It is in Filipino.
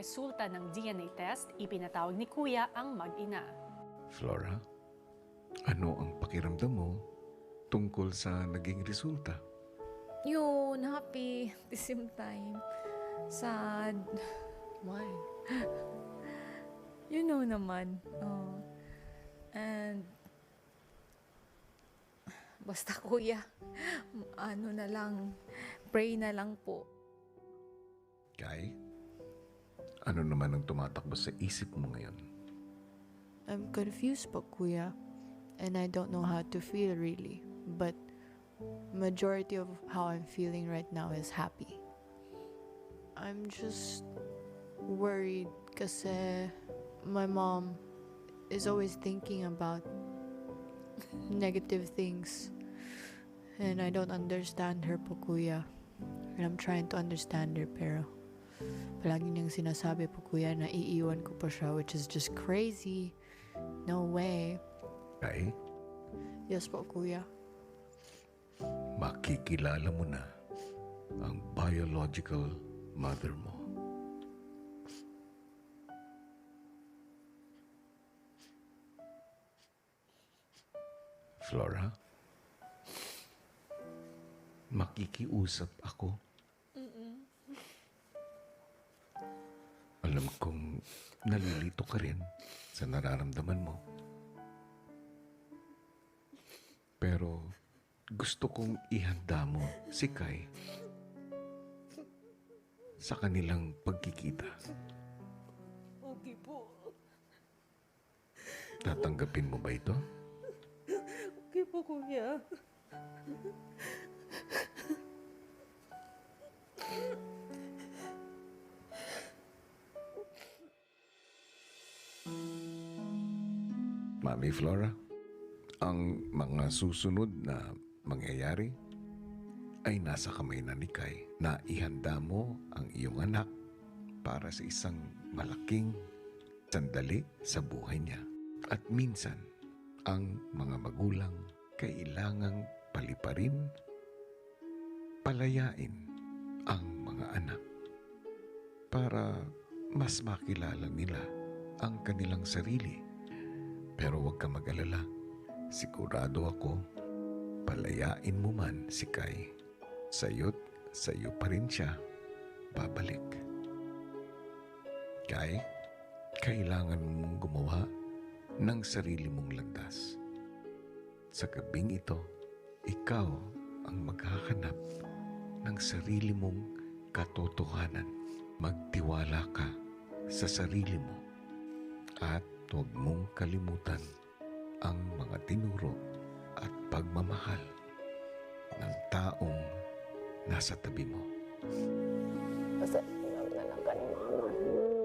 resulta ng DNA test, ipinatawag ni Kuya ang mag-ina. Flora, ano ang pakiramdam mo tungkol sa naging resulta? Yun, happy at the same time. Sad. Why? You know naman. Oh. And basta kuya, ano na lang, pray na lang po. Kay, ano naman ang tumatakbo sa isip mo ngayon? I'm confused po, Kuya. And I don't know how to feel really. But majority of how I'm feeling right now is happy. I'm just worried kasi my mom is always thinking about negative things. And I don't understand her po, Kuya. And I'm trying to understand her, pero palagi niyang sinasabi po, Kuya, na iiwan ko pa siya, which is just crazy. No way. Kay, Yes po, Kuya. makikilala mo na ang biological mother mo. Flora, makikiusap ako. Alam kong nalilito ka rin sa nararamdaman mo. Pero gusto kong ihanda mo si Kai sa kanilang pagkikita. Okay po. Tatanggapin mo ba ito? Okay po, kuya. Mami Flora, ang mga susunod na mangyayari ay nasa kamay na ni Kai na ihanda mo ang iyong anak para sa isang malaking sandali sa buhay niya. At minsan, ang mga magulang kailangang paliparin, palayain ang mga anak para mas makilala nila ang kanilang sarili. Pero huwag ka mag-alala. Sigurado ako, palayain mo man si Kai, sayo't sayo pa rin siya babalik. Kai, kailangan mong gumawa ng sarili mong landas. Sa gabing ito, ikaw ang maghahanap ng sarili mong katotohanan. Magtiwala ka sa sarili mo at huwag mong kalimutan ang mga tinuro at pagmamahal ng taong nasa tabi mo. Pasensya na lang ka ni Mama.